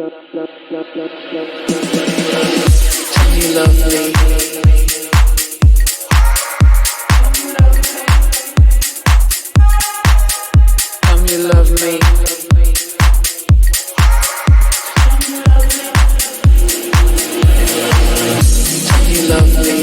You love me. Come, you love me. You love me.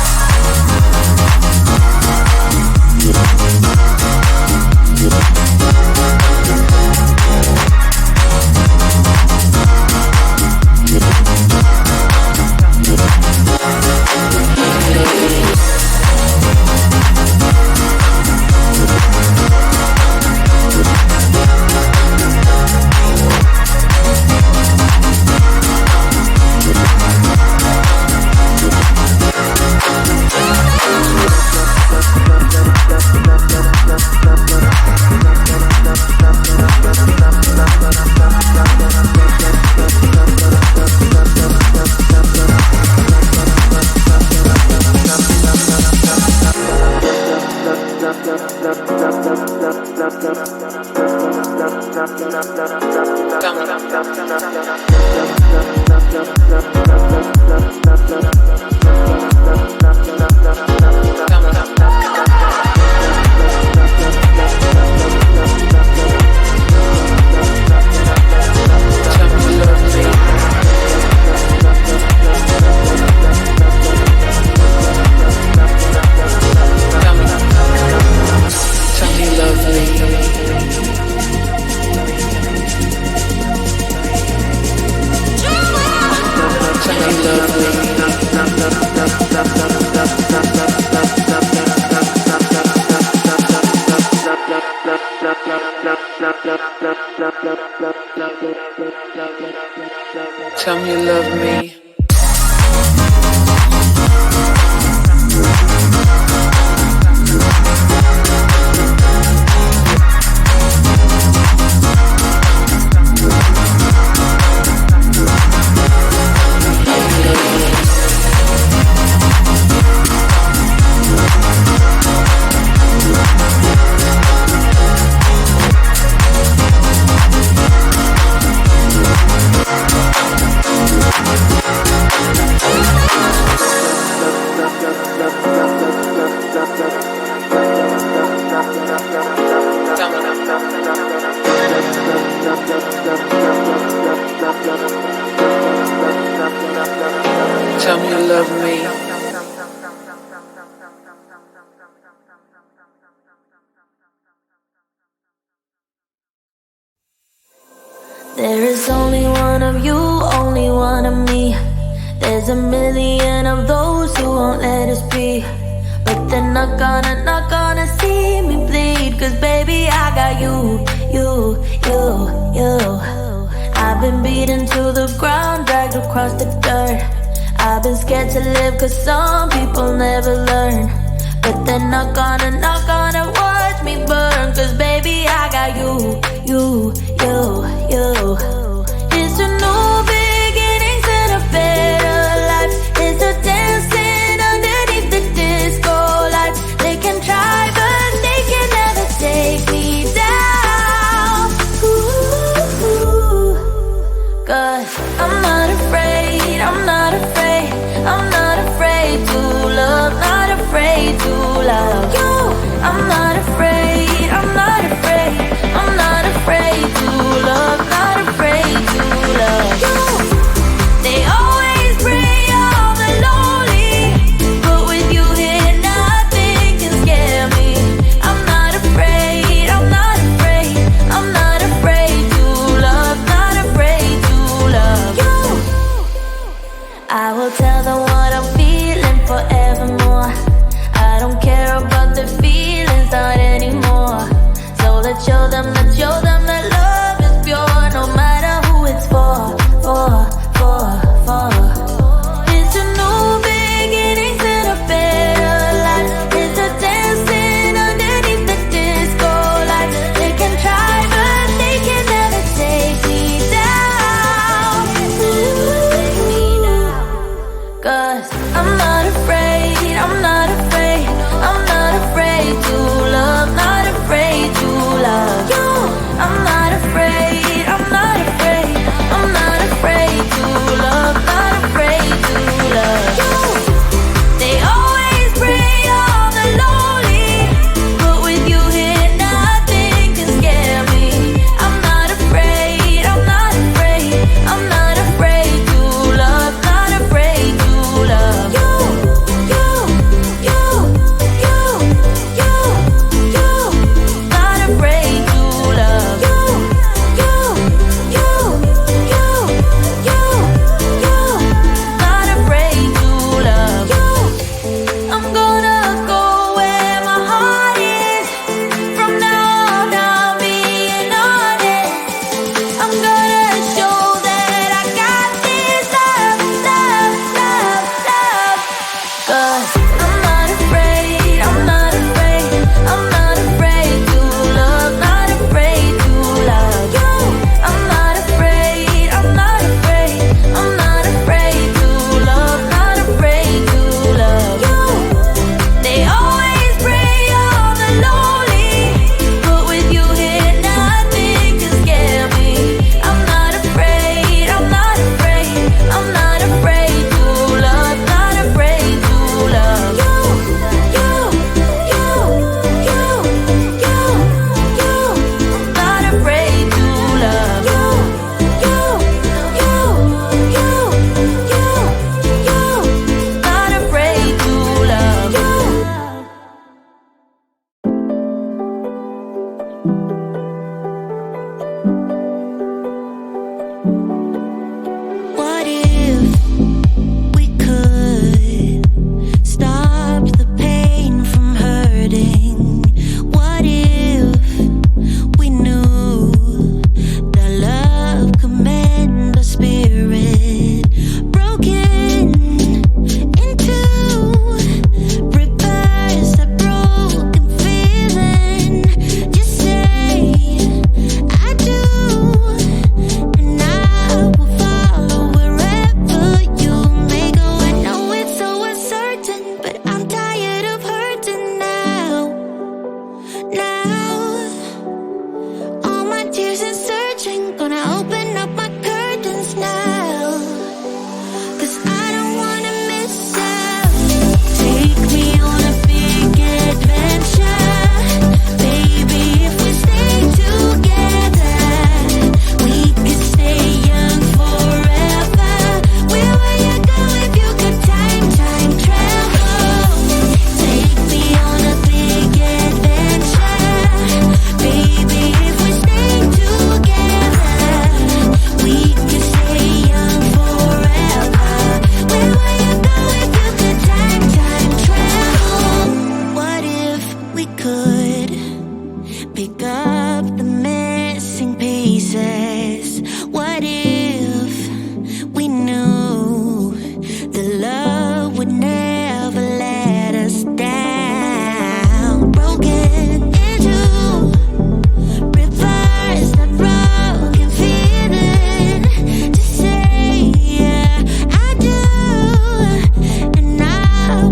Come, you love me. Tell me you love me. Tell me you love me. There is only one of you, only one of me. There's a million of those who won't let us be. But they're not gonna see me bleed. Cause baby I got you. I've been beaten to the ground, dragged across the dirt. I've been scared to live cause some people never learn. But they're not gonna watch me burn. Cause baby I got you. It's a new beginnings and a better life. It's a dancing underneath the disco lights. They can try but they can never take me down. Ooh, cause I'm not afraid, I'm not afraid. I'm not afraid to love, not afraid to love you. I'm not afraid, I'm not afraid. I'm not afraid to love, not afraid to love you. They always bring all the lonely, but with you here nothing can scare me. I'm not afraid, I'm not afraid. I'm not afraid to love, not afraid to love you. I will tell them what I'm feeling forevermore. I don't care about the feelings, I I'm gonna show that I got this love, love, love, love. 'Cause I'm not afraid, I'm not afraid, I'm not afraid to love, not afraid to love you. I'm not afraid, I'm not afraid, I'm not afraid to love, not afraid to love you. They always pray all the lonely, but with you here nothing can scare me. I'm not afraid, I'm not afraid, I'm not afraid to love, not afraid to love you. You, you, you, you, you. Not afraid to love you. You, you, you, you, you. Not afraid to love you. What if we could stop the pain from hurting? What if we knew that love could mend the spirit broken into repairs that broken feeling? Just say I do, and I will follow wherever you may go. I know it's so uncertain, but I'm tired of hurting now. Now, all my tears and searching, gonna open up my curtains now. 'Cause I don't wanna miss out. Take me on a big adventure, baby. If we stay together, we could stay young forever. Where would you go if you could time travel? Take me on a big adventure, baby. If we stay together, we could stay young forever. Where would you go if you could time travel? What if we could pick up the missing pieces? What if we knew the love would never let us down? Broken into reverse that broken feeling. Just say I do, and I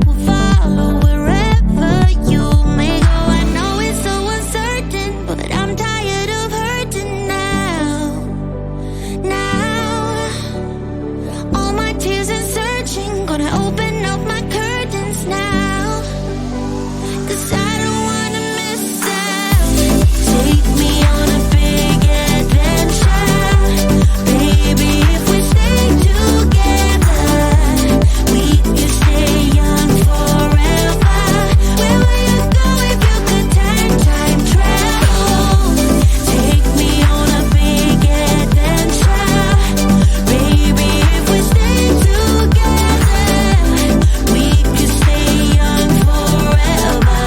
will follow wherever you may go. I know it's so uncertain, but I'm tired of hurting now. Now, all my tears and searching, gonna open up my curtains now. 'Cause I don't wanna miss out. Take me on a big adventure, baby. If we stay together, we could stay young forever. Where would you go if you could time travel? Take me on a big adventure, baby. If we stay together, we could stay young forever.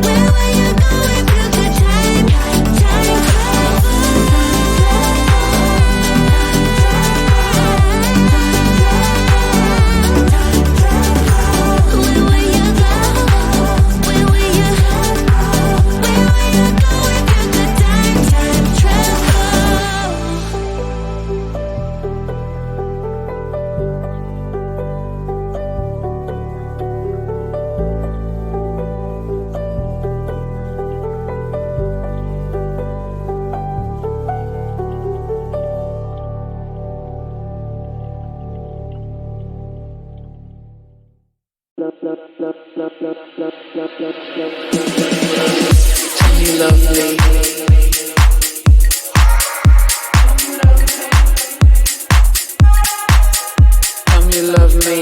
Where would you go if you could time travel? Where would you go? Where would you go? Where would you go if you could time travel? Tell me you love me. Tell me you love me.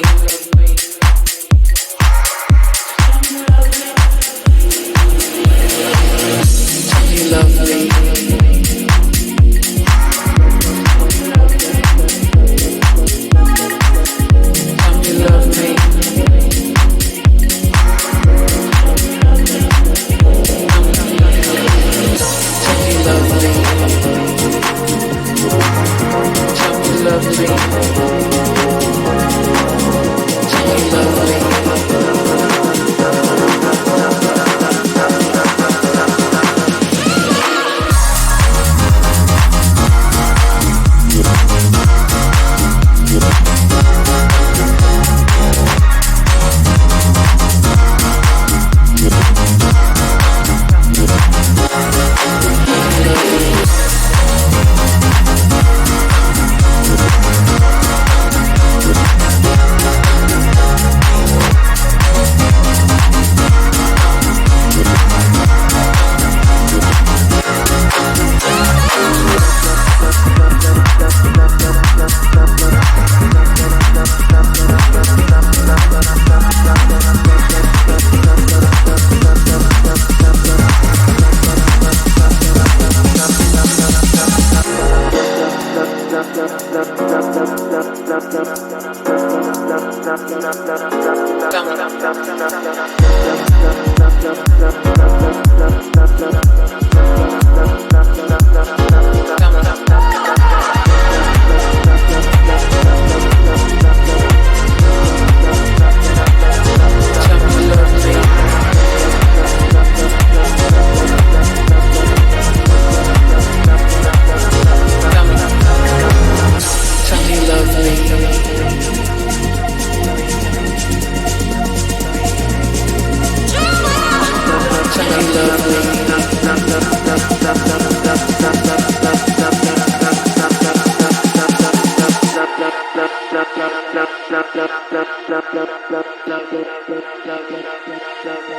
Tell me you love me. love me? Can you love me?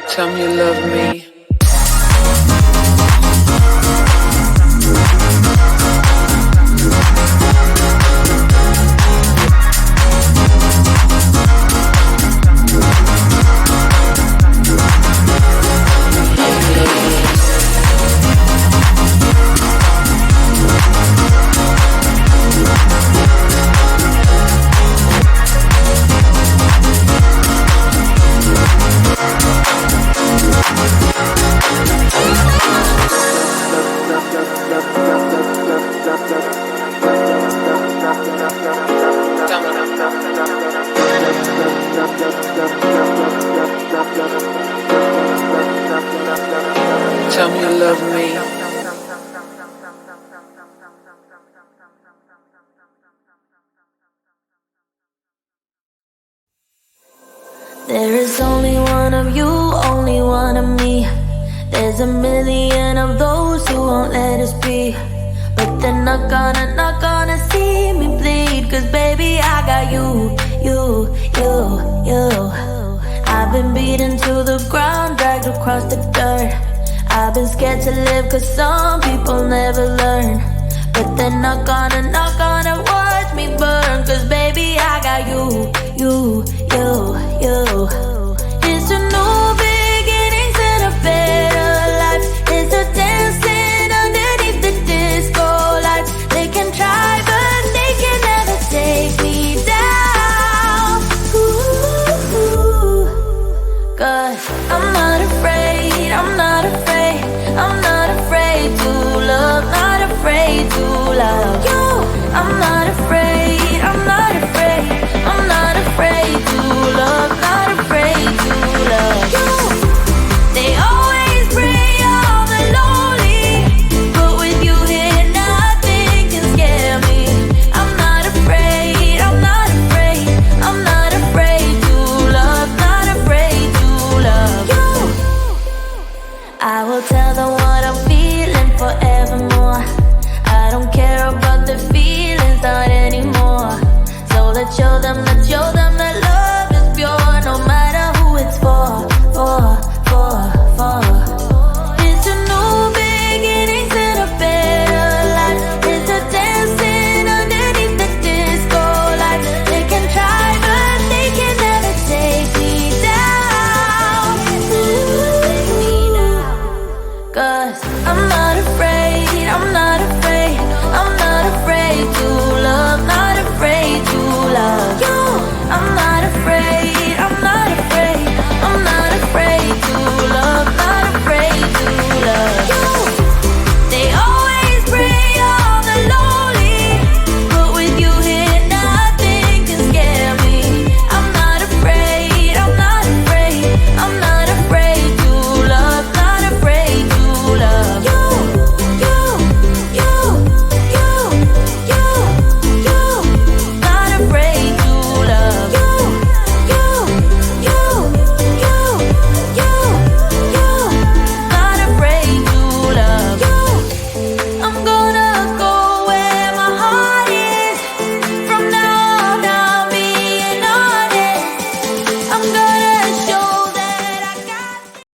Tell me you love me. Tell me you love me. There is only one of you, only one of me. There's a million of those who won't let us be. But they're not gonna see me bleed. Cause baby I got you. I've been beaten to the ground, dragged across the dirt. I've been scared to live cause some people never learn. But they're not gonna